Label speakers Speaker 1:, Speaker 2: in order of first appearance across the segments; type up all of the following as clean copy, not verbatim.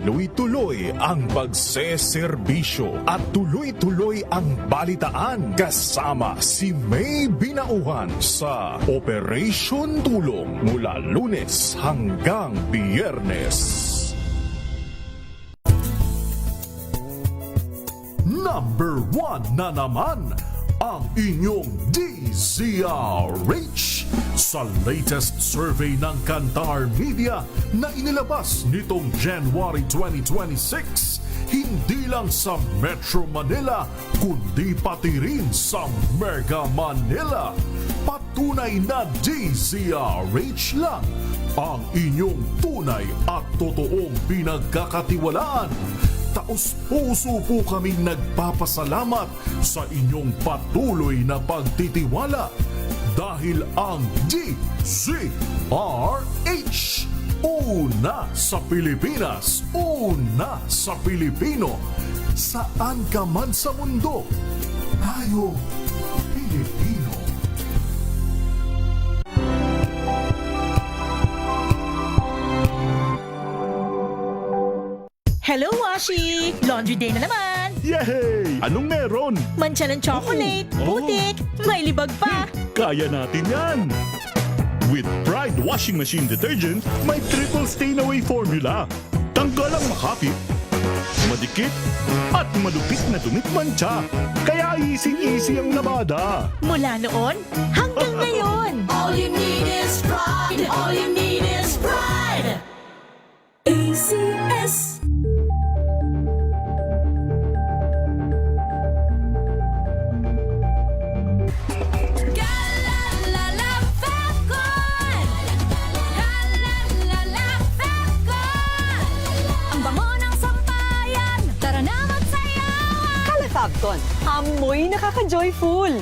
Speaker 1: tuloy-tuloy ang pagseserbisyo at tuloy-tuloy ang balitaan kasama si May Binauhan sa Operation Tulong mula Lunes hanggang Biyernes. Number 1 na naman ang inyong DZRH sa latest survey ng Kantar Media na inilabas nitong January 2026. Hindi lang sa Metro Manila, kundi pati rin sa Mega Manila. Patunay na DZRH lang ang inyong tunay at totoong pinagkakatiwalaan. Taos-puso po kaming nagpapasalamat sa inyong patuloy na pagtitiwala dahil ang DZRH una sa Pilipinas, una sa Pilipino, saan ka man sa mundo, tayo Pilipino.
Speaker 2: Hello, Washi! Laundry day na naman!
Speaker 3: Yay! Anong meron?
Speaker 2: Mancha ng chocolate, putik, may libag pa.
Speaker 3: Kaya natin yan! With Pride Washing Machine Detergent, may triple stain-away formula. Tanggal ang makapit, madikit, at malupit na dumit mancha. Kaya easy-easy ang labada.
Speaker 2: Mula noon hanggang ngayon.
Speaker 4: All you need is pride. All you need is pride. ACS. Galalala Falcon. Galalala Falcon. Ang bango ng sampayan. Tara na magsayawan.
Speaker 5: Calafabcon, amoy nakaka-joyful.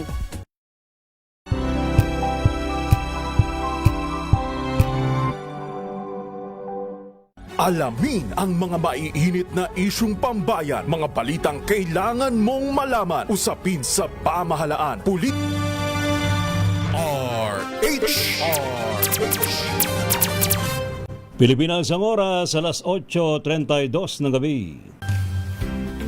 Speaker 1: Alamin ang mga maiinit na isyung pambayan, mga balitang kailangan mong malaman, usapin sa pamahalaan, RH.
Speaker 6: Pilipinas ang oras, alas 8:32 ng gabi.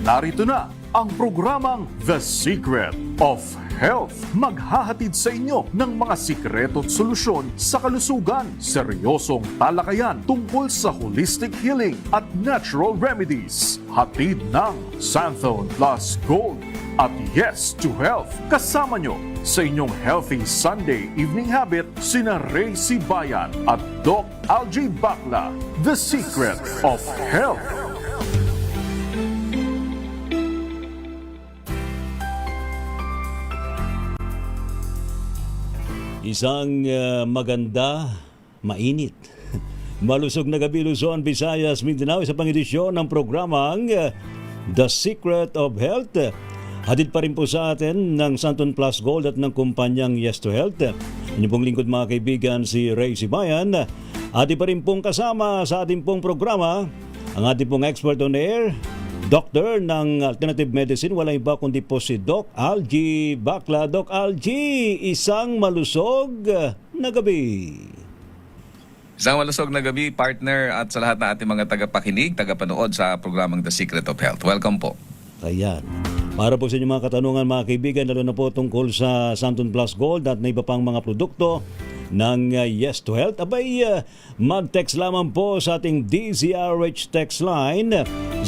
Speaker 1: Narito na ang programang The Secret of Health. Maghahatid sa inyo ng mga sikreto at solusyon sa kalusugan, seryosong talakayan tungkol sa holistic healing at natural remedies. Hatid ng Santhone Plus Gold at Yes to Health. Kasama nyo sa inyong Healthy Sunday Evening Habit sina Ray Sibayan at Doc Algie Bacla. The Secret of Health.
Speaker 6: Isang maganda, mainit, malusog na gabi Luzon, Visayas, Mindanao sa pang-edisyon ng programang The Secret of Health. Hatid pa rin po sa atin ng Santon Plus Gold at ng kumpanyang Yes to Health. Inyong pong lingkod mga kaibigan, si Ray Sibayan. At pa rin pong kasama sa ating pong programa ang ating pong expert on air, Doctor ng Alternative Medicine, wala iba kundi po si Doc Algie Bacla. Doc Algie, isang malusog na gabi.
Speaker 7: Isang malusog na gabi, partner, at sa lahat na ating mga tagapakinig, tagapanood sa programang The Secret of Health. Welcome po.
Speaker 6: Ayan. Para po sa inyong mga katanungan mga kaibigan, lalo na po tungkol sa Santon Plus Gold at na iba pang mga produkto ng Yes to Health, abay mag-text lamang po sa ating DZRH text line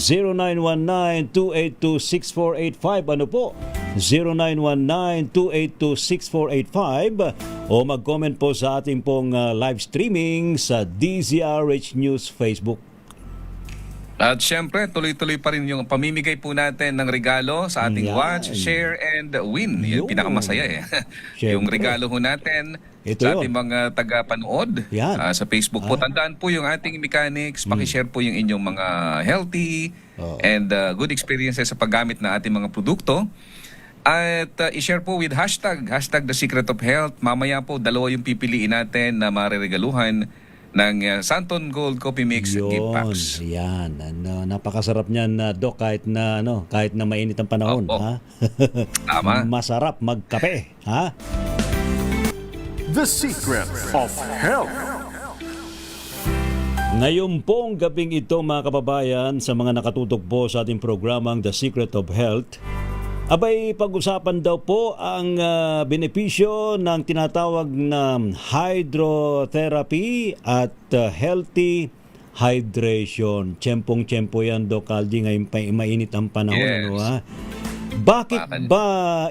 Speaker 6: 0919-282-6485. Ano po? 0919-282-6485 o mag-comment po sa ating pong live streaming sa DZRH News Facebook.
Speaker 7: At syempre, tuloy-tuloy pa rin yung pamimigay po natin ng regalo sa ating watch, share, and win. Yung pinakamasaya eh. Yung regalo ho natin sa ating mga taga-panood sa Facebook po. Tandaan po yung ating mechanics, pakishare po yung inyong mga healthy and good experiences sa paggamit ng ating mga produkto. At i-share po with hashtag The Secret of Health. Mamaya po, dalawa yung pipiliin natin na mariregaluhan ng Santon Gold Coffee Mix gift packs.
Speaker 6: Yan. Napakasarap niyan, Doc, kahit na mainit ang panahon, ha?
Speaker 7: Tama.
Speaker 6: Masarap magkape, ha?
Speaker 1: The Secret of Health.
Speaker 6: Ngayon pong gabing ito mga kababayan, sa mga nakatutok po sa ating programang The Secret of Health, abay pag-usapan daw po ang benepisyo ng tinatawag na hydrotherapy at healthy hydration. Tiyempong-tiyempo yan, Doc Aldi, ngayon pa mainit ang panahon.
Speaker 7: Yes.
Speaker 6: Ano, ha? Bakit ba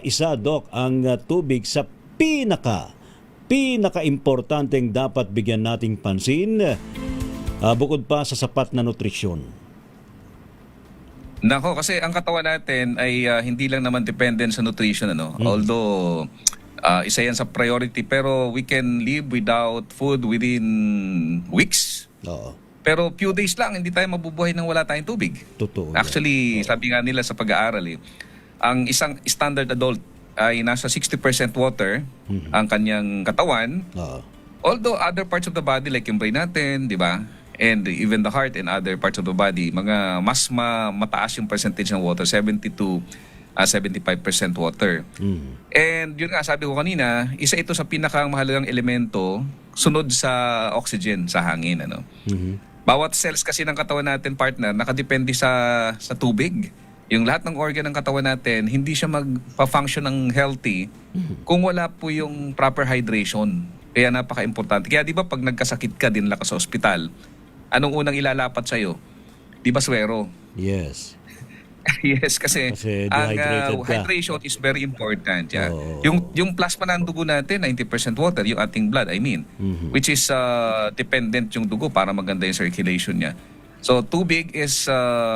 Speaker 6: isa, Doc, ang tubig sa pinaka-importanteng dapat bigyan nating pansin bukod pa sa sapat na nutrisyon?
Speaker 7: Nako, kasi ang katawan natin ay hindi lang naman dependent sa nutrition, ano. Although isa yan sa priority, pero we can live without food within weeks.
Speaker 6: Oo.
Speaker 7: Pero few days lang, hindi tayo mabubuhay nang wala tayong tubig.
Speaker 6: Totoo. yan.
Speaker 7: Actually, sabi nga nila sa pag-aaral, ang isang standard adult ay nasa 60% water ang kanyang katawan.
Speaker 6: Oo.
Speaker 7: Although other parts of the body like yung brain natin, di ba? And even the heart and other parts of the body, mga mataas yung percentage ng water, 70 to 75% water. And yun nga, sabi ko kanina, isa ito sa pinakamahalagang elemento sunod sa oxygen, sa hangin. Ano? Bawat cells kasi ng katawan natin, partner, nakadepende sa tubig. Yung lahat ng organ ng katawan natin, hindi siya magpa-function ng healthy kung wala po yung proper hydration. Kaya napaka-importante. Kaya di ba pag nagkasakit ka, dinala ka sa ospital, anong unang ilalapat sa'yo? Di ba swero?
Speaker 6: Yes.
Speaker 7: Yes, kasi ang
Speaker 6: dehydrated ka.
Speaker 7: hydration is very important. Yeah.
Speaker 6: Oo.
Speaker 7: Yung plasma ng dugo natin, 90% water, yung ating blood, I mean, which is dependent yung dugo para maganda yung circulation niya. So, tubig is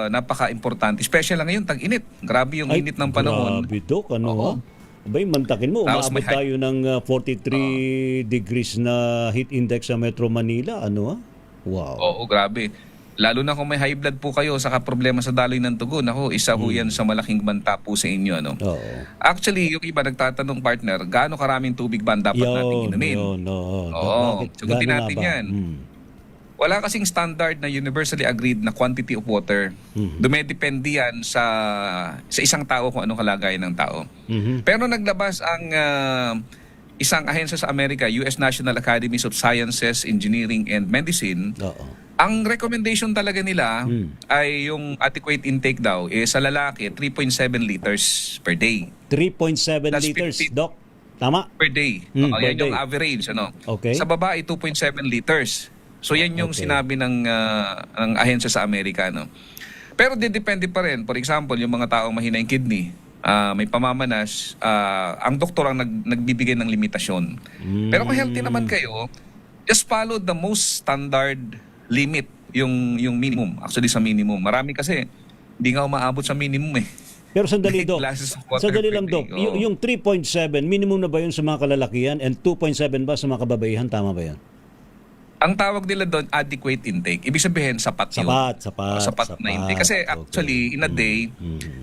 Speaker 7: napaka-importante. Especially lang ngayon, tag-init. Grabe yung init ng panahon.
Speaker 6: Grabe, Doc. Ano,
Speaker 7: Oo.
Speaker 6: ha? Abay, mantakin mo.
Speaker 7: Tapos
Speaker 6: Umaabot
Speaker 7: may
Speaker 6: tayo ng 43 degrees na heat index sa Metro Manila. Ano, ha? Wow.
Speaker 7: Oo, grabe. Lalo na kung may high blood po kayo, saka problema sa daloy ng dugo, nako, isa ho yan sa malaking banta po sa inyo. Ano?
Speaker 6: Oo.
Speaker 7: Actually, yung iba nagtatanong, partner, gaano karaming tubig ba ang dapat nating inumin? Oo, sagutin natin yan. Wala kasing standard na universally agreed na quantity of water. Dumedepende yan sa isang tao kung anong kalagayan ng tao. Pero naglabas ang isang ahensya sa Amerika, US National Academies of Sciences, Engineering, and Medicine.
Speaker 6: Oo.
Speaker 7: Ang recommendation talaga nila ay yung adequate intake daw sa lalaki 3.7 liters per day.
Speaker 6: 3.7
Speaker 7: That's
Speaker 6: liters,
Speaker 7: 50
Speaker 6: Doc. Tama?
Speaker 7: Per day.
Speaker 6: Per
Speaker 7: Yan yung
Speaker 6: day.
Speaker 7: average. Ano?
Speaker 6: Okay.
Speaker 7: Sa babae, 2.7 liters. So yan yung
Speaker 6: Okay.
Speaker 7: sinabi ng ahensya sa Amerika. No? Pero depende pa rin. For example, yung mga taong mahina yung kidney, may pamamanas, ang doktor ang nagbibigay ng limitasyon. Pero kung healthy naman kayo, just follow the most standard limit, yung minimum. Actually sa minimum. Marami kasi hindi nga umaabot sa minimum eh.
Speaker 6: Pero sandali, Doc.
Speaker 7: Glasses of water
Speaker 6: Sandali
Speaker 7: per
Speaker 6: lang,
Speaker 7: day.
Speaker 6: Doc.
Speaker 7: Oo.
Speaker 6: Yung 3.7, minimum na ba yun sa mga kalalakihan? And 2.7 ba sa mga kababaihan? Tama ba yan?
Speaker 7: Ang tawag nila doon, adequate intake. Ibig sabihin, sapat yun. Sapat na intake. Kasi actually, in a day,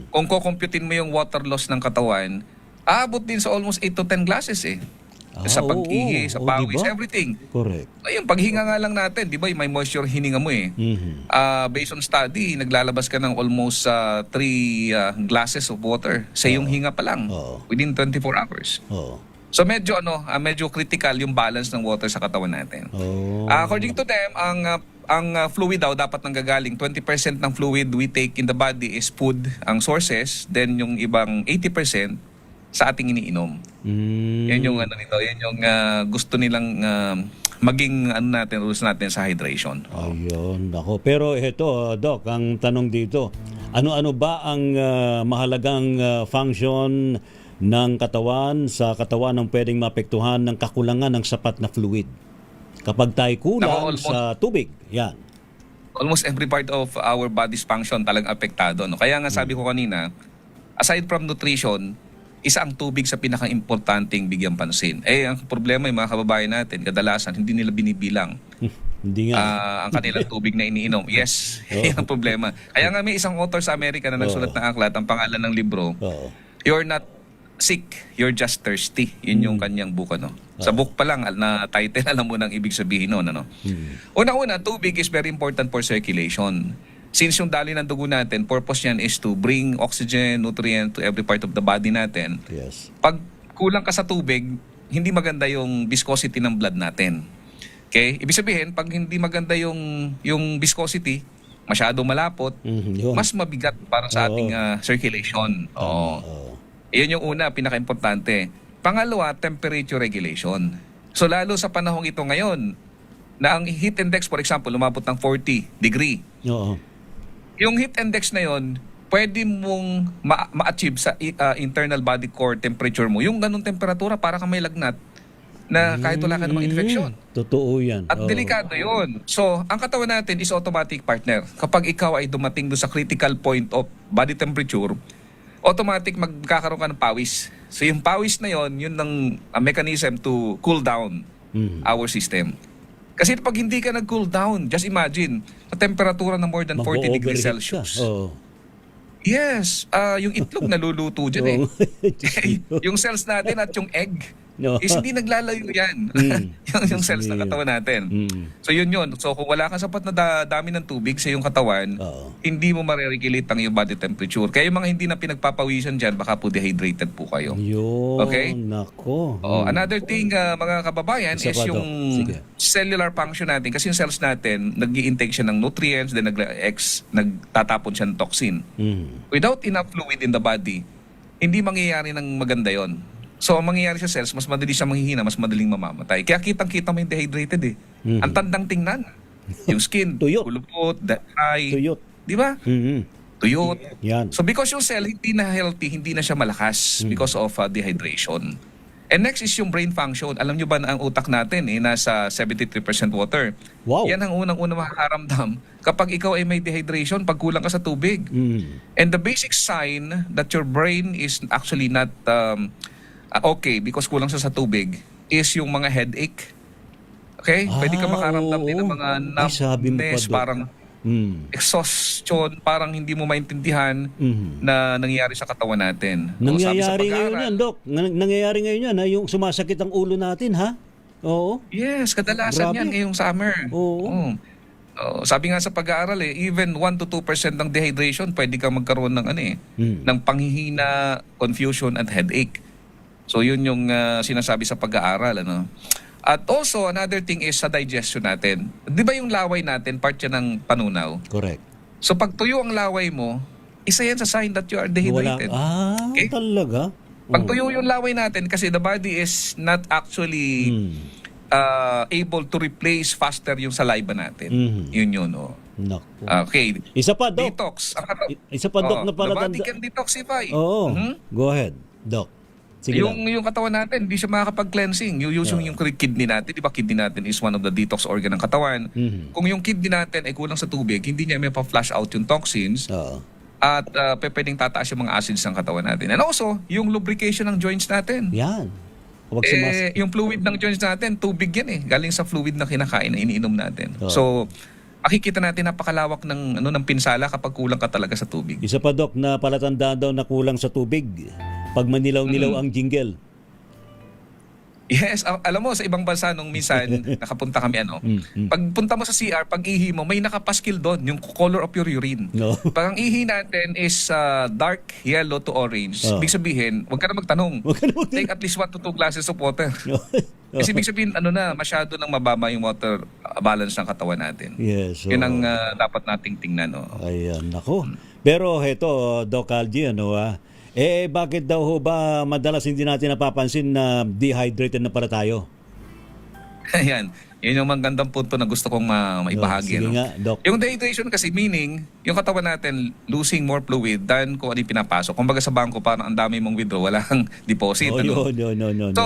Speaker 7: kung kukumputin mo yung water loss ng katawan, aabot din sa almost 8 to 10 glasses eh. Sa pag-ihi, sa pawis,
Speaker 6: diba?
Speaker 7: everything.
Speaker 6: Correct.
Speaker 7: Ayun, paghinga nga lang natin, di ba, may moisture hininga mo eh. Based on study, naglalabas ka ng almost 3 glasses of water sa iyong hinga pa lang within 24 hours.
Speaker 6: Oo.
Speaker 7: So medyo medyo critical yung balance ng water sa katawan natin. According to them, ang fluid daw dapat nanggagaling 20% ng fluid we take in the body is food, ang sources, then yung ibang 80% sa ating iniinom. Yan yung yan yung gusto nilang maging rules natin sa hydration.
Speaker 6: Ayun, ako. Pero ito, Doc, ang tanong dito, ano-ano ba ang mahalagang function ng katawan sa katawan ng pwedeng maapektuhan ng kakulangan ng sapat na fluid kapag tayo kulang sa tubig? Yan.
Speaker 7: Almost every part of our body's function talagang apektado. No? Kaya nga sabi ko kanina, aside from nutrition, isa ang tubig sa pinaka-importanting bigyang pansin. Ang problema yung mga kababayan natin, kadalasan hindi nila binibilang
Speaker 6: Hindi nga.
Speaker 7: ang kanilang tubig na iniinom. Yes, yan ang problema. Kaya nga may isang author sa Amerika na nagsulat ng aklat, ang pangalan ng libro, You're Not Sick, You're Just Thirsty. Yun yung kanyang book. Sa book pa lang na title, alam mo nang ibig sabihin nun. Una-una, tubig is very important for circulation. Since yung daloy ng dugo natin, purpose niyan is to bring oxygen, nutrient to every part of the body natin.
Speaker 6: Yes.
Speaker 7: Pag kulang ka sa tubig, hindi maganda yung viscosity ng blood natin. Okay? Ibig sabihin, pag hindi maganda yung viscosity, masyado malapot,
Speaker 6: Yun.
Speaker 7: mas mabigat para sa
Speaker 6: Oo.
Speaker 7: ating circulation. Oo. Iyon yung una, pinaka-importante. Pangalawa, temperature regulation. So lalo sa panahong ito ngayon, na ang heat index, for example, lumabot ng 40 degree.
Speaker 6: Oo.
Speaker 7: Yung heat index na yon, pwede mong ma-achieve sa internal body core temperature mo. Yung ganung temperatura, para kang may lagnat na kahit wala ka namang infection.
Speaker 6: Totoo yan.
Speaker 7: At
Speaker 6: Oo.
Speaker 7: delikado yun. So, ang katawan natin is automatic partner. Kapag ikaw ay dumating doon sa critical point of body temperature, automatic magkakaroon ka ng pawis. So, yung pawis na yon, yun ang mechanism to cool down our system. Kasi pag hindi ka nag-cool down, just imagine, sa temperatura na more than 40 degrees
Speaker 6: Mag-overheat
Speaker 7: Celsius.
Speaker 6: ka. Oo.
Speaker 7: Yes, yung itlog naluluto dyan eh.
Speaker 6: Oo.
Speaker 7: Yung cells natin at yung egg,
Speaker 6: No.
Speaker 7: is hindi naglalayo yan. yung cells ng katawan natin. So yun. So kung wala kang sapat na dami ng tubig sa iyong katawan,
Speaker 6: Oo.
Speaker 7: hindi mo ma-regulate ang iyong body temperature. Kaya yung mga hindi na pinagpapawisan dyan, baka po dehydrated po kayo.
Speaker 6: Yun.
Speaker 7: Okay?
Speaker 6: Nako.
Speaker 7: Another thing, mga kababayan,
Speaker 6: Isa
Speaker 7: is
Speaker 6: pa, Doc.
Speaker 7: yung
Speaker 6: Sige.
Speaker 7: cellular function natin. Kasi yung cells natin, nag-i-intake siya ng nutrients, then nagtatapon siya ng toxin. Without enough fluid in the body, hindi mangyayari ng maganda yon. So, ang mangyayari sa cells, mas madali siya manghihina, mas madaling mamamatay. Kaya kitang-kita mo yung dehydrated eh. Ang tandang tingnan. Yung skin,
Speaker 6: Tuyot.
Speaker 7: kulupot, eye.
Speaker 6: Tuyot.
Speaker 7: Di ba? Tuyot.
Speaker 6: Yan.
Speaker 7: So because yung cell hindi na healthy, hindi na siya malakas because of dehydration. And next is yung brain function. Alam nyo ba na ang utak natin nasa 73% water?
Speaker 6: Wow.
Speaker 7: Yan ang unang-unang makakaramdam kapag ikaw ay may dehydration, pag kulang ka sa tubig. And the basic sign that your brain is actually not okay because kulang siya sa tubig is yung mga headache. Okay? Pwede ka makaramdam din ng mga
Speaker 6: Ay, sabi mo pa,
Speaker 7: numbness,
Speaker 6: Doc.
Speaker 7: parang exhaustion, parang hindi mo maintindihan na nangyayari sa katawan natin. O, sabi sa
Speaker 6: Nangyayari ngayon
Speaker 7: pag-aaral,
Speaker 6: yan, Doc. Nangyayari ngayon yan, ha? Yung sumasakit ang ulo natin, ha? Oo.
Speaker 7: yes, kadalasan
Speaker 6: Grabe.
Speaker 7: yan ngayong summer.
Speaker 6: Oo.
Speaker 7: Sabi nga sa pag-aaral even 1 to 2% ng dehydration, pwede kang magkaroon ng ng panghihina, confusion at headache. So yun yung sinasabi sa pag-aaral, At also, another thing is sa digestion natin. Di ba yung laway natin, part yan ng panunaw?
Speaker 6: Correct.
Speaker 7: So pag tuyo ang laway mo, isa yan sa sign that you are dehydrated. Okay?
Speaker 6: Talaga?
Speaker 7: Pag tuyo yung laway natin, kasi the body is not actually able to replace faster yung saliva natin. Yun.
Speaker 6: Naku.
Speaker 7: Okay.
Speaker 6: Isa pa, Doc.
Speaker 7: Detox.
Speaker 6: Isa pa, Doc, na
Speaker 7: The body
Speaker 6: palatanda.
Speaker 7: can detoxify.
Speaker 6: Oo. Go ahead, Doc. Sige lang.
Speaker 7: Yung katawan natin, hindi siya makakapag-cleansing. Yung kidney natin, di ba kidney natin is one of the detox organ ng katawan. Kung yung kidney natin ay kulang sa tubig, hindi niya may pa-flush out yung toxins
Speaker 6: Oo.
Speaker 7: at pwedeng tataas yung mga acids ng katawan natin. And also, yung lubrication ng joints natin.
Speaker 6: Yan. Kapag
Speaker 7: Yung fluid ng joints natin, tubig yan galing sa fluid na kinakain na iniinom natin.
Speaker 6: Oo.
Speaker 7: So, makikita natin napakalawak ng pinsala kapag kulang ka talaga sa tubig.
Speaker 6: Isa pa, Doc, na palatandaan daw na kulang sa tubig. Pag manilaw-nilaw ang jingle.
Speaker 7: Yes, alam mo sa ibang bansa nung minsan nakapunta kami pag punta mo sa CR, pag ihi mo may nakapaskil doon yung color of your urine.
Speaker 6: No.
Speaker 7: Pag ang ihi natin is dark yellow to orange,
Speaker 6: Oh.
Speaker 7: ibig sabihin, huwag ka na magtanong.
Speaker 6: Huwag ka na magtanong.
Speaker 7: Take at least 1 to 2 glasses of water. Kasi ibig sabihin masyado nang mababa yung water balance ng katawan natin.
Speaker 6: Yes.
Speaker 7: Yun ang dapat nating tingnan.
Speaker 6: Ayan, nako. Pero heto, Doc Algie, bakit daw ho ba madalas hindi natin napapansin na dehydrated na para tayo?
Speaker 7: Ayan. Yun yung magandang punto na gusto kong maibahagi.
Speaker 6: Sige nga, Doc.
Speaker 7: Yung dehydration kasi meaning, yung katawan natin losing more fluid than kung ano yung pinapasok. Kumbaga sa bangko, parang ang dami mong withdraw, walang deposit.
Speaker 6: No.
Speaker 7: So,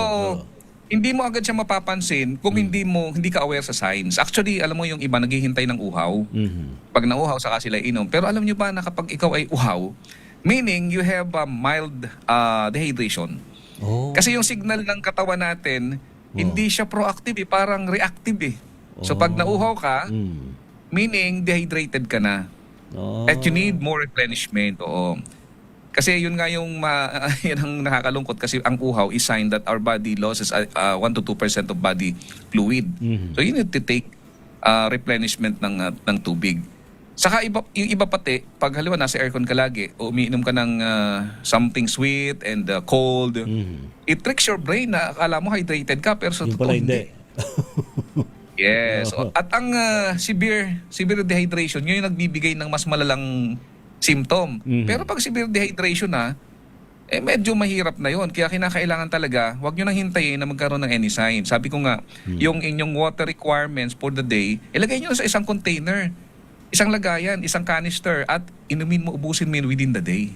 Speaker 7: hindi mo agad siya mapapansin kung hindi ka aware sa signs. Actually, alam mo yung iba naghihintay ng uhaw. Pag nauhaw, saka sila inom. Pero alam nyo ba na kapag ikaw ay uhaw, meaning you have a mild dehydration. Kasi yung signal ng katawan natin, hindi siya proactive, parang reactive . So pag nauhaw ka, meaning dehydrated ka na. At you need more replenishment. Kasi yun nga yung yan ang nakakalungkot kasi ang uhaw is sign that our body loses 1 to 2% of body fluid. So you need to take replenishment ng tubig. Saka yung iba pati, pag halimbawa nasa aircon ka lagi, o umiinom ka ng something sweet and cold, it tricks your brain na akala mo hydrated ka, pero sa
Speaker 6: Yung
Speaker 7: totoo
Speaker 6: pala hindi.
Speaker 7: Yes.
Speaker 6: Oo.
Speaker 7: At ang severe dehydration, yun yung nagbibigay ng mas malalang symptom. Pero pag severe dehydration na, medyo mahirap na yon. Kaya kinakailangan talaga, huwag nyo nang hintayin na magkaroon ng any sign. Sabi ko nga, yung inyong water requirements for the day, ilagay nyo sa isang container, isang lagayan, isang canister, at inumin mo, ubusin mo yun within the day.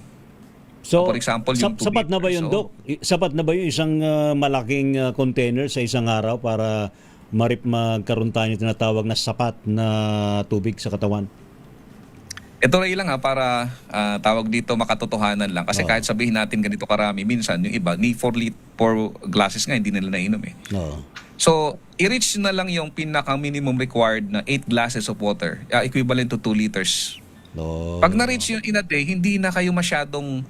Speaker 6: So,
Speaker 7: For example, yung
Speaker 6: sapat na ba
Speaker 7: tubig.
Speaker 6: yun,
Speaker 7: So,
Speaker 6: Doc? Sapat na ba yung isang malaking container sa isang araw para magkaroon tayo ng tinatawag na sapat na tubig sa katawan?
Speaker 7: ito rin lang para tawag dito makatotohanan lang. Kasi kahit sabihin natin ganito karami, minsan yung iba, ni 4 glasses nga, hindi nila nainom eh.
Speaker 6: Oo.
Speaker 7: So, i-reach na lang yung pinaka-minimum required na 8 glasses of water, equivalent to 2 liters.
Speaker 6: Oo.
Speaker 7: Pag na-reach yun in a day, hindi na kayo masyadong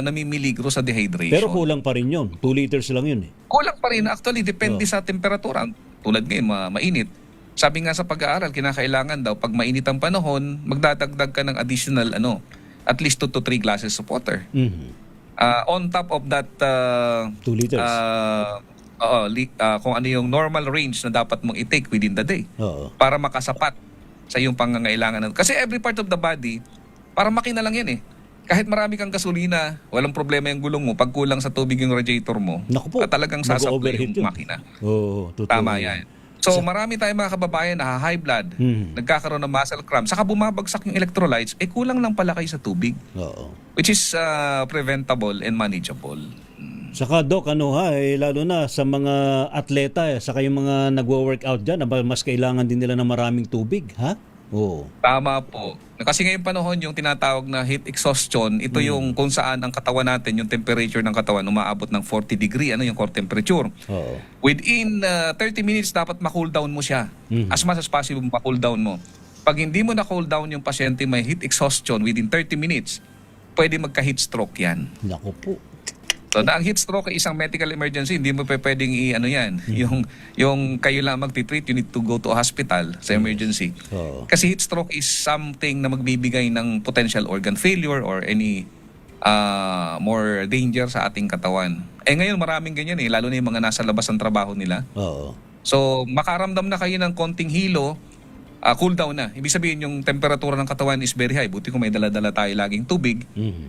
Speaker 7: namimiligro sa dehydration.
Speaker 6: Pero kulang pa rin yun. 2 liters lang yun eh.
Speaker 7: Kulang pa rin. Actually, depende sa temperatura. Tulad ngayon, mainit. Sabi nga sa pag-aaral, kinakailangan daw, pag mainit ang panahon, magdadagdag ka ng additional, at least 2 to 3 glasses of water.
Speaker 6: Mhm.
Speaker 7: On top of that,
Speaker 6: 2 liters.
Speaker 7: kung ano yung normal range na dapat mong i-take within the day
Speaker 6: Oo.
Speaker 7: para makasapat sa iyong pangangailangan. Kasi every part of the body, para makina lang yan eh. Kahit marami kang gasolina, walang problema yung gulong mo. Pag kulang sa tubig yung radiator mo,
Speaker 6: Naku po,
Speaker 7: talagang sasablay
Speaker 6: mag-overheat
Speaker 7: yung
Speaker 6: yun.
Speaker 7: makina.
Speaker 6: Oo, totoo.
Speaker 7: Tama yan. So marami tayong mga kababayan na high blood, nagkakaroon ng muscle cramp, saka bumabagsak yung electrolytes, kulang lang pala kayo sa tubig,
Speaker 6: Oo.
Speaker 7: which is preventable and manageable.
Speaker 6: Saka Doc, lalo na sa mga atleta, saka yung mga nagwo-workout dyan, mas kailangan din nila ng maraming tubig, ha? Oo.
Speaker 7: Tama po. Kasi ngayong panahon, yung tinatawag na heat exhaustion, ito yung kung saan ang katawan natin, yung temperature ng katawan, umaabot ng 40 degree, yung core temperature.
Speaker 6: Oo.
Speaker 7: Within 30 minutes, dapat ma-cool down mo siya. As much as possible, ma-cool down mo. Pag hindi mo na-cool down yung pasyente may heat exhaustion within 30 minutes, pwede magka-heat stroke yan.
Speaker 6: Naku po.
Speaker 7: So, ang heat stroke ay isang medical emergency, hindi mo pwedeng yan. Yung kayo lang magti-treat, you need to go to a hospital sa emergency.
Speaker 6: Oo.
Speaker 7: Kasi heat stroke is something na magbibigay ng potential organ failure or any more danger sa ating katawan. Ngayon maraming ganyan lalo na yung mga nasa labas ng trabaho nila.
Speaker 6: Oo.
Speaker 7: So, makaramdam na kayo ng konting hilo, cool down na. Ibig sabihin yung temperatura ng katawan is very high. Buti kung may dala-dala tayo laging tubig.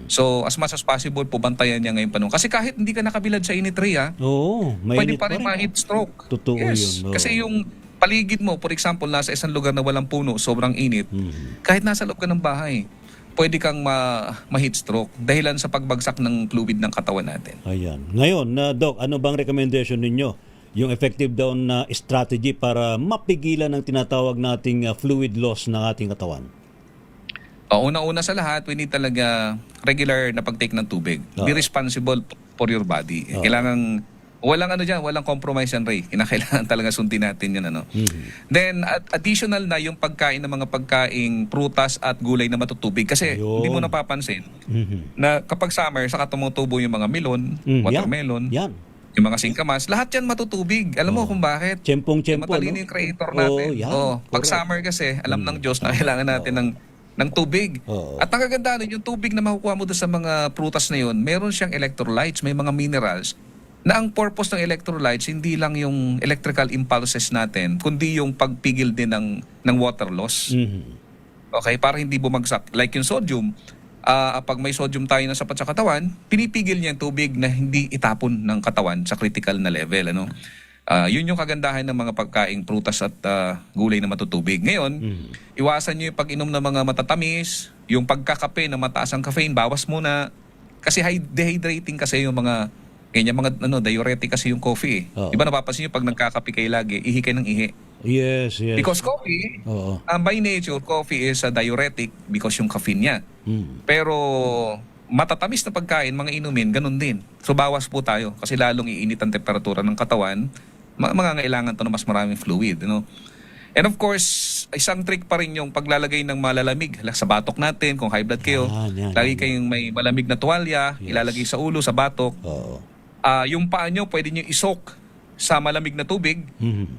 Speaker 7: So, as much as possible, pubantayan niya ngayong panahon. Kasi kahit hindi ka nakabilad sa init,
Speaker 6: Oo,
Speaker 7: pwede
Speaker 6: mainit
Speaker 7: pa rin ma-heat stroke.
Speaker 6: Totoo
Speaker 7: Yes.
Speaker 6: yun. Oo.
Speaker 7: Kasi yung paligid mo, for example, nasa isang lugar na walang puno, sobrang init, kahit nasa loob ka ng bahay, pwede kang ma-heat stroke dahilan sa pagbagsak ng fluid ng katawan natin.
Speaker 6: Ayan. Ngayon, Doc, ano bang recommendation ninyo? Yung effective daw na strategy para mapigilan ang tinatawag nating fluid loss ng ating katawan?
Speaker 7: Una-una sa lahat, we need talaga regular na pag-take ng tubig. Be responsible for your body. Kailangan, walang compromise yan, Ray. Kinakailangan talaga sundin natin yun. Then, additional na yung pagkain ng mga pagkaing prutas at gulay na matutubig. Kasi
Speaker 6: Ayun.
Speaker 7: hindi mo napapansin na kapag summer, saka tumutubo yung mga melon, watermelon,
Speaker 6: Yan.
Speaker 7: yung mga singkamas, lahat yan matutubig. Alam mo kung bakit?
Speaker 6: Tsempong-tsempo,
Speaker 7: Matalino
Speaker 6: no?
Speaker 7: yung creator natin.
Speaker 6: yan.
Speaker 7: Pag
Speaker 6: Correct.
Speaker 7: summer kasi, alam ng Diyos na kailangan natin ng tubig.
Speaker 6: Oo.
Speaker 7: At ang kagandahan nun, yung tubig na makukuha mo doon sa mga prutas na yun, meron siyang electrolytes, may mga minerals, na ang purpose ng electrolytes, hindi lang yung electrical impulses natin, kundi yung pagpigil din ng water loss. Okay, para hindi bumagsak. Like yung sodium, pag may sodium tayo na sapat sa katawan, pinipigil niya yung tubig na hindi itapon ng katawan sa critical na level. Yun yung kagandahan ng mga pagkaing prutas at gulay na matutubig. Ngayon, iwasan nyo yung pag-inom ng mga matatamis, yung pagkakape na mataas ang caffeine, bawas muna. Kasi dehydrating kasi yung mga diuretic kasi yung coffee.
Speaker 6: Oo.
Speaker 7: Di ba napapansin nyo pag nagkakape kayo lagi, ihi kayo ng ihi.
Speaker 6: Yes.
Speaker 7: Because coffee,
Speaker 6: Oo.
Speaker 7: by nature, coffee is a diuretic because yung caffeine niya. Pero matatamis na pagkain, mga inumin, ganun din. So bawas po tayo kasi lalong iinit ang temperatura ng katawan, mangangailangan to ng mas maraming fluid. And of course, isang trick pa rin yung paglalagay ng malalamig sa batok natin, kung high blood kayo.
Speaker 6: Yan.
Speaker 7: Lagi kayong may malamig na tuwalya, ilalagay sa ulo, sa batok.
Speaker 6: Oo.
Speaker 7: Yung paa nyo, pwede nyo isok sa malamig na tubig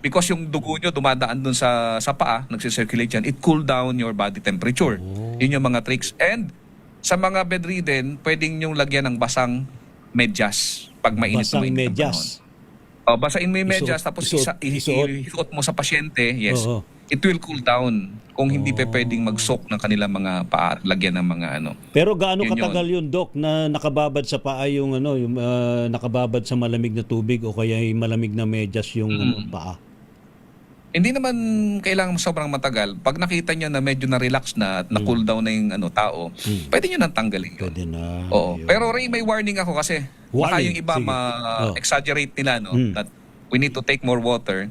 Speaker 7: because yung dugo nyo dumadaan dun sa paa, nagsisirculate yan, it cool down your body temperature. Yun yung mga tricks. And sa mga bedridden, pwedeng yung lagyan ng basang medyas pag mainit na
Speaker 6: Basang
Speaker 7: mainit ang
Speaker 6: medyas.
Speaker 7: panahon. Basain mo yung medyas, tapos isuot mo sa pasyente, yes.
Speaker 6: Oo.
Speaker 7: It will cool down kung hindi pa pwedeng mag-soak ng kanilang mga paa, lagyan ng mga ano.
Speaker 6: Pero gaano
Speaker 7: Yun
Speaker 6: katagal yun, Doc, na nakababad sa paa yung nakababad sa malamig na tubig o kaya yung malamig na medyas yung paa?
Speaker 7: Hindi naman kailangan sobrang matagal. Pag nakita nyo na medyo na-relax na at na-cool down na yung tao, pwede nyo nang tanggalin yun.
Speaker 6: Pwede na.
Speaker 7: Oo.
Speaker 6: Yun.
Speaker 7: Pero Ray, may warning ako kasi baka yung iba
Speaker 6: Sige.
Speaker 7: ma-exaggerate nila, no? That we need to take more water.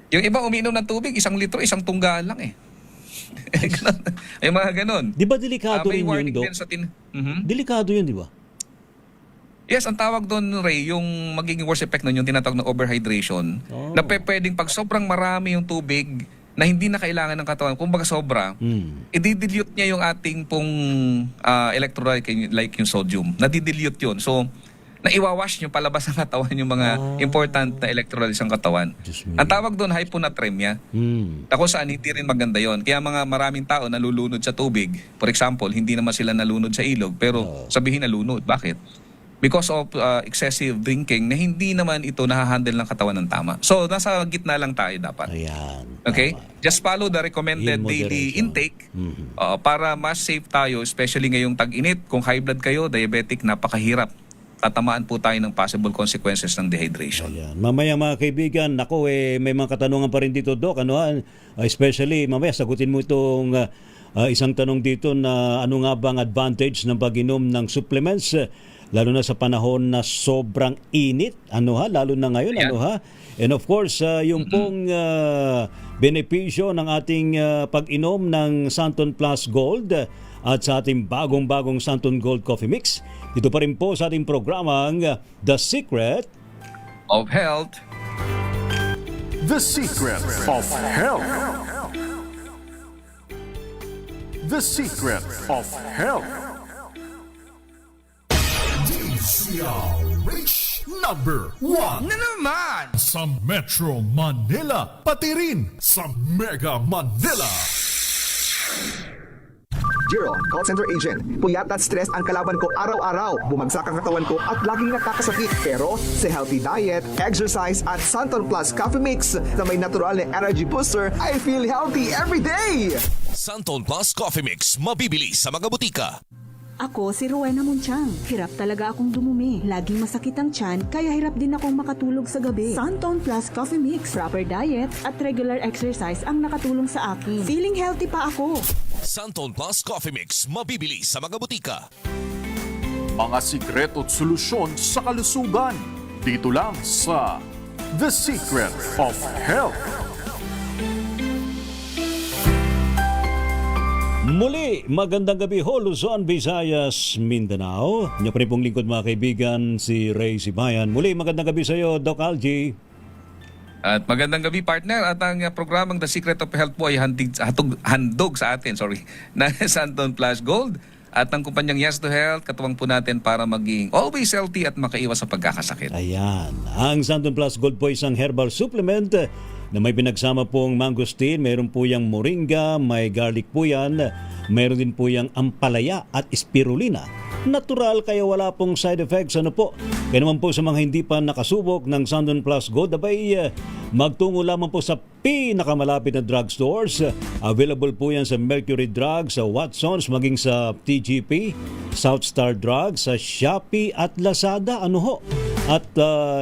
Speaker 7: Yung iba umiinom ng tubig, 1 litro, 1 tunggaan lang eh. Ganun. May mga ganun.
Speaker 6: Di ba delikado
Speaker 7: May
Speaker 6: rin yun,
Speaker 7: warning
Speaker 6: Doc?
Speaker 7: din sa
Speaker 6: Delikado yun, di ba?
Speaker 7: Yes, ang tawag doon, Ray, yung magiging worst effect nun, yung tinatawag na overhydration, na pwedeng pag sobrang marami yung tubig na hindi na kailangan ng katawan, kumbaga sobra, i-dilute niya yung ating pong electrolyte, like yung sodium. Nadidilute yun. So, naiwawash nyo palabas ng katawan yung mga important na electrolytes ng katawan. Ang tawag doon, hyponatremia. Na kung saan hindi rin maganda yon. Kaya mga maraming tao nalulunod sa tubig. For example, hindi naman sila nalunod sa ilog, pero sabihin nalunod. Bakit? Because of excessive drinking na hindi naman ito nahahandle ng katawan ng tama. So, nasa gitna lang tayo dapat.
Speaker 6: Ayan.
Speaker 7: Okay?
Speaker 6: Tama.
Speaker 7: Just follow the recommended
Speaker 6: In
Speaker 7: daily
Speaker 6: moderation.
Speaker 7: intake para mas safe tayo, especially ngayong tag-init. Kung high blood kayo, diabetic, napakahirap. Tatamaan po tayo ng possible consequences ng dehydration.
Speaker 6: Ayan. Mamaya mga kaibigan, nako may mga katanungan pa rin dito, Doc. Especially, mamaya sagutin mo itong isang tanong dito na ano nga bang advantage ng pag-inom ng supplements, lalo na sa panahon na sobrang init, lalo na ngayon, And of course, yung pong benepisyo ng ating pag-inom ng Santon Plus Gold at sa ating bagong-bagong Santon Gold Coffee Mix. Dito pa rin po sa ating programang The Secret
Speaker 7: Of health.
Speaker 1: The Secret of Health. The Secret of Health.
Speaker 8: DZRH number 1
Speaker 7: Na naman!
Speaker 8: sa Metro Manila, pati rin sa Mega Manila.
Speaker 9: Jiro, call center agent. Puyat at stress ang kalaban ko araw-araw. Bumagsak ang katawan ko at laging nakakasakit. Pero sa healthy diet, exercise at Santon Plus Coffee Mix na may natural na energy booster, I feel healthy every day!
Speaker 10: Santon Plus Coffee Mix, mabibili sa mga butika.
Speaker 2: Ako si Rowena Munchang. Hirap talaga akong dumumi. Laging masakit ang tiyan, kaya hirap din akong makatulog sa gabi. Santon Plus Coffee Mix, proper diet at regular exercise ang nakatulong sa akin. Feeling healthy pa ako.
Speaker 10: Santon Plus Coffee Mix, mabibili sa mga butika.
Speaker 1: Mga sikreto at solusyon sa kalusugan. Dito lang sa The Secret of Health.
Speaker 6: Muli, magandang gabi ho, Luzon, Visayas, Mindanao. Inyo pa rin pong lingkod mga kaibigan, si Ray Sibayan. Muli, magandang gabi sa iyo, Doc Algie.
Speaker 7: At magandang gabi, partner. At ang programang The Secret of Health po ay handog sa atin, na Santon Plus Gold. At ang kumpanyang Yes to Health, katuwang po natin para maging always healthy at makaiwas sa pagkakasakit.
Speaker 6: Ayan, ang Santon Plus Gold po isang herbal supplement na may pinagsama pong mangosteen, mayroon po yung moringa, may garlic po yan, mayroon din po yung ampalaya at spirulina. Natural kaya wala pong side effects. Kaya naman po sa mga hindi pa nakasubok ng Santon Plus Gold, magtungo lamang po sa pinakamalapit na drugstores. Available po yan sa Mercury Drugs, sa Watsons, maging sa TGP, Southstar Drugs, sa Shopee at Lazada. At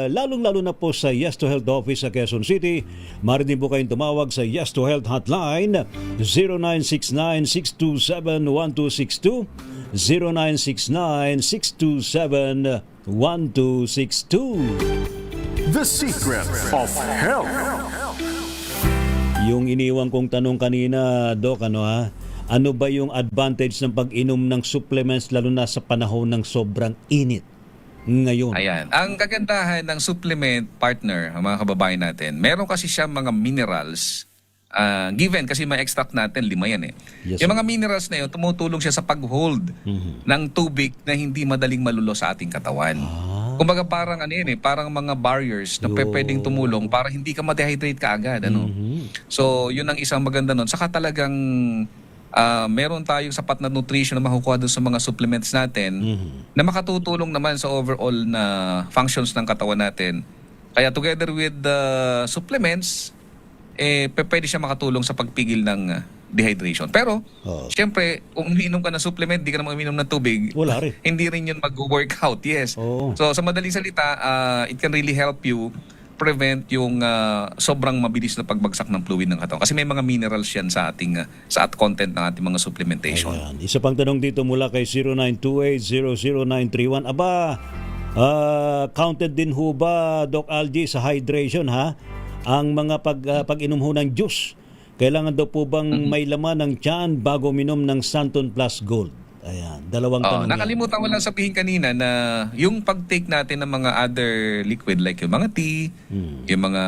Speaker 6: lalong-lalo na po sa Yes to Health office sa Quezon City. Maaari din po kayong tumawag sa Yes to Health hotline 0969-627-1262, 0969-627-1262.
Speaker 1: The Secret of Health.
Speaker 6: Yung iniwan kong tanong kanina, Doc, ano ba yung advantage ng pag-inom ng supplements lalo na sa panahon ng sobrang init ngayon?
Speaker 7: Ayan. Ang kagandahan ng supplement, partner, mga kababayan natin, meron kasi siya mga minerals, given kasi may extract natin, 5 yan eh.
Speaker 6: Yes,
Speaker 7: yung mga minerals na yun, tumutulong siya sa pag-hold ng tubig na hindi madaling malulo sa ating katawan. Kumbaga parang parang mga barriers na pwedeng tumulong para hindi ka ma-dehydrate kaagad. So, yun ang isang maganda nun. Saka talagang meron tayong sapat na nutrition na makukuha doon sa mga supplements natin na makatutulong naman sa overall na functions ng katawan natin. Kaya together with the supplements, pwede siya makatulong sa pagpigil ng dehydration. Pero, siyempre, kung umiinom ka ng supplement, di ka naman umiinom ng tubig,
Speaker 6: Wala rin.
Speaker 7: hindi rin yun mag-workout. Yes.
Speaker 6: Oo.
Speaker 7: So, sa madaling salita, it can really help you prevent yung sobrang mabilis na pagbagsak ng fluid ng katawan. Kasi may mga minerals yan sa ating sa content ng ating mga supplementation.
Speaker 6: Ayan. Isa pang tanong dito mula kay 0928-00931. Aba, counted din ho ba, Doc Algie, sa hydration ha? Ang mga pag-inom ho ng juice, kailangan daw po bang may laman ng tiyan bago minom ng Santon Plus Gold? Ayan, dalawang tanong yan.
Speaker 7: Nakalimutan ko lang sabihin kanina na yung pag-take natin ng mga other liquid like yung mga tea, yung mga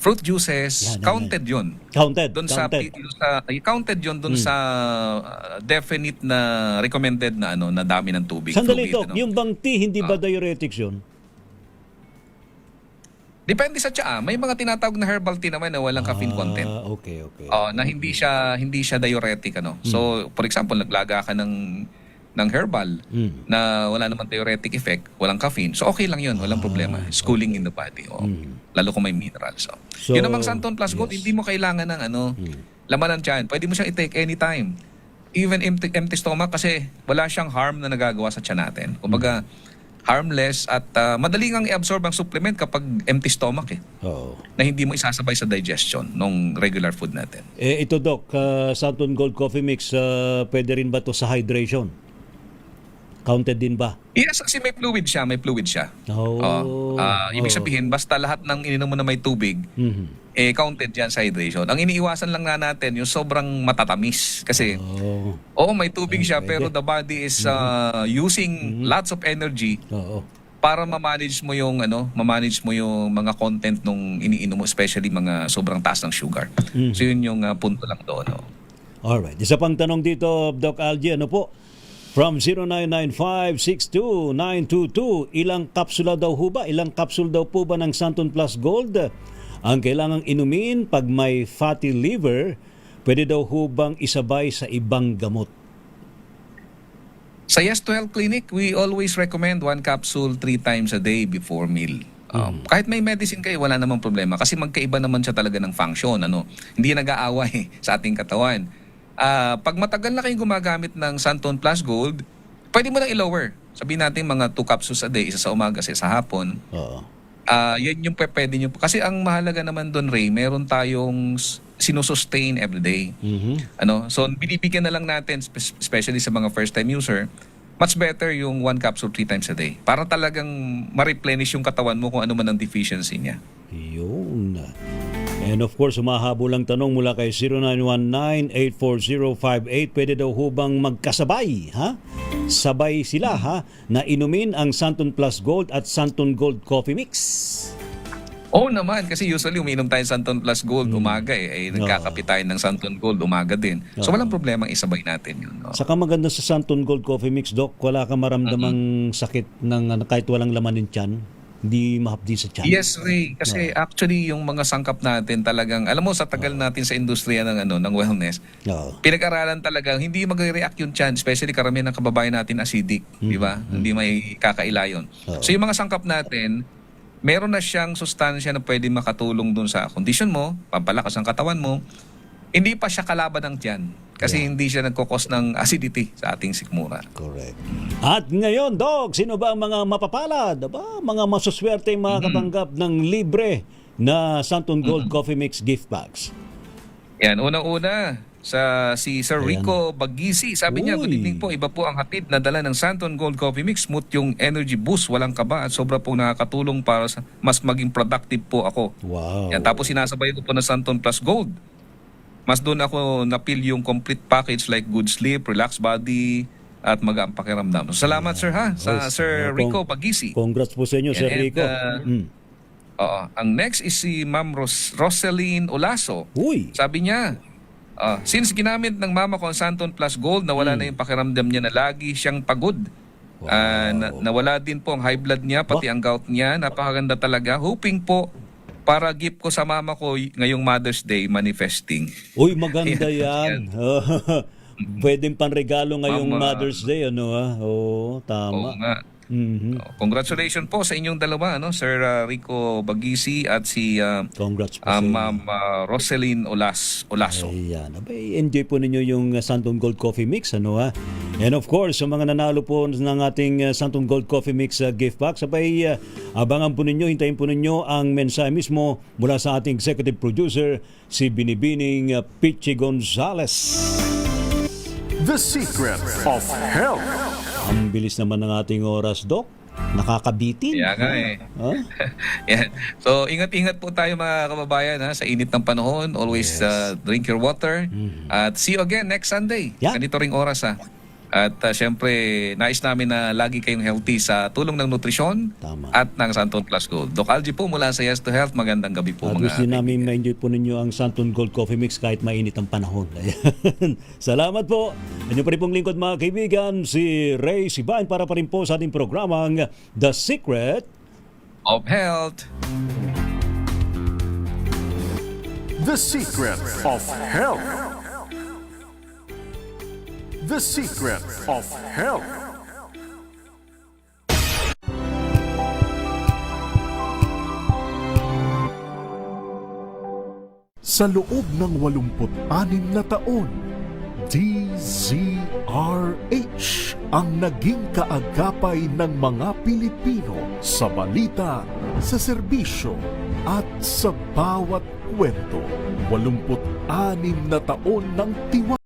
Speaker 7: fruit juices, counted yun.
Speaker 6: Counted.
Speaker 7: Counted yun dun sa definite na recommended na na dami ng tubig.
Speaker 6: Sandali,
Speaker 7: fluid,
Speaker 6: Doc, yung bang tea, hindi ba diuretics yun?
Speaker 7: Depende sa tsaa. May mga tinatawag na herbal tea naman na walang caffeine content.
Speaker 6: Okay.
Speaker 7: Na hindi siya diuretic So, for example, naglaga ka ng herbal na wala naman diuretic effect, walang caffeine. So, okay lang 'yun, walang problema. It's cooling in the body. Lalo kung may minerals. So, yun namang Santon Plus Gold, hindi mo kailangan ng laman ng tiyan. Pwede mo siyang i-take anytime. Even empty stomach kasi wala siyang harm na nagagawa sa tiyan natin. Kumbaga, harmless at madali ngang i-absorb ang supplement kapag empty stomach na hindi mo isasabay sa digestion ng regular food natin.
Speaker 6: Ito, Doc, Santon Gold Coffee Mix, pwede rin ba to sa hydration? Counted din ba?
Speaker 7: Yes, kasi may fluid siya. Ibig sabihin, basta lahat ng ininom mo na may tubig, counted yan sa hydration. Ang iniiwasan lang natin, yung sobrang matatamis. Kasi, may tubig siya, pero the body is using lots of energy para ma-manage mo yung mga content nung iniinom mo, especially mga sobrang taas ng sugar. So yun yung punto lang doon.
Speaker 6: Alright. Isa pang tanong dito, Doc Algie, ano po? From 0995-62-922, ilang kapsula daw ho ba? Ilang kapsul daw po ba ng Santon Plus Gold ang kailangang inumin pag may fatty liver? Pwede daw ho bang isabay sa ibang gamot?
Speaker 7: Sa Yes to Health Clinic, we always recommend 1 capsule 3 times a day before meal. Kahit may medicine kayo, wala namang problema kasi magkaiba naman siya talaga ng function. Hindi nag-aaway sa ating katawan. Pag matagal na kayong gumagamit ng Santon Plus Gold, pwede mo nang i-lower. Sabihin natin mga 2 capsules a day, isa sa umaga, isa sa hapon. Yan yung pwede nyo. Kasi ang mahalaga naman doon, Ray, meron tayong sinusustain everyday. So, binibigyan na lang natin, especially sa mga first-time user, much better yung 1 capsule 3 times a day. Para talagang ma-replenish yung katawan mo kung ano man ang deficiency niya.
Speaker 6: Yun. And of course, humahabol lang tanong mula kay 0919-84058. Pwede daw hubang magkasabay, ha? Sabay sila, ha? Na inumin ang Santon Plus Gold at Santon Gold Coffee Mix.
Speaker 7: Oo naman, kasi usually umiinom tayo Santon Plus Gold umaga nagkakape tayo ng Santon Gold umaga din. So walang problema isabay natin yun.
Speaker 6: Saka maganda sa Santon Gold Coffee Mix, Doc, wala kang maramdamang sakit ng kahit walang laman ng tiyan. Hindi mahapdi sa tiyan.
Speaker 7: Yes, Ray. Kasi actually yung mga sangkap natin talagang, alam mo sa tagal natin sa industriya ng wellness, pinag-aralan talaga, hindi mag-react yung tiyan, especially karamihan ng kababayan natin acidic, di ba? Hindi may kakaila yun. So yung mga sangkap natin, meron na siyang sustansya na pwede makatulong dun sa kondisyon mo, pampalakas ang katawan mo, hindi pa siya kalaban ng tiyan. Kasi hindi siya nagkukos ng acidity sa ating sikmura.
Speaker 6: Correct. At ngayon, Doc, sino ba ang mga mapapalad? Mga masuswerte makakatanggap ng libre na Santon Gold Coffee Mix gift bags?
Speaker 7: Yan, unang-una si Sir Rico Bagisi. Sabi niya, good evening po. Iba po ang hatid na dala ng Santon Gold Coffee Mix. Smooth yung energy boost, walang kaba at sobra pong nakakatulong para sa mas maging productive po ako.
Speaker 6: Wow.
Speaker 7: Yan, tapos sinasabay ko po na Santon Plus Gold. Mas doon ako napil yung complete package like good sleep, relaxed body, at magaan pakiramdam. So, salamat sir sa Sir Rico Bagisi.
Speaker 6: Congrats po sa inyo, Sir Rico.
Speaker 7: Ang next is si Ma'am Roseline Olaso. Sabi niya, since ginamit ng mama ko ang Santon Plus Gold, nawala na yung pakiramdam niya na lagi siyang pagod. Nawala din po ang high blood niya, pati ang gout niya. Napakaganda talaga. Hoping po para gift ko sa mama ko ngayong Mother's Day manifesting.
Speaker 6: Uy, maganda yan. Pwedeng panregalo ngayong Mother's Day, ano ha? Oo, tama.
Speaker 7: Oo nga. Congratulations po sa inyong dalawa, Sir Rico Bagisi at si
Speaker 6: Congrats po sa inyo.
Speaker 7: Ma'am Roselyn Olaso.
Speaker 6: Ayan. Abay, enjoy po ninyo yung Santon Gold Coffee Mix, And of course, sa mga nanalo po ng ating Santon Gold Coffee Mix gift box, abangan po ninyo, hintayin po ninyo ang mensahe mismo mula sa ating executive producer, si Binibining Pichi Gonzales.
Speaker 1: The Secret of Health.
Speaker 6: Ang bilis naman ng ating oras, Doc. Nakakabitin.
Speaker 7: Kaya nga Yan. So, ingat-ingat po tayo mga kababayan sa init ng panahon. Always drink your water. At see you again next Sunday.
Speaker 6: Yeah.
Speaker 7: Ganito ring oras At syempre, nais namin na lagi kayong healthy sa tulong ng nutrisyon
Speaker 6: Tama.
Speaker 7: at ng Santon Plus Gold. Doc Algie po mula sa Yes to Health. Magandang gabi po
Speaker 6: At
Speaker 7: mga
Speaker 6: gusto namin ma-enjoy po ninyo ang Santon Gold Coffee Mix kahit mainit ang panahon. Ayan. Salamat po. Inyo pa rin pong lingkod mga kaibigan, si Ray Sibain para pa rin po sa ating programang The Secret
Speaker 7: of Health.
Speaker 1: The Secret of Health. The Secret of Health. Sa loob ng 86 na taon, DZRH ang naging kaagapay ng mga Pilipino sa balita, sa serbisyo at sa bawat kwento. 86 na taon ng tiwala.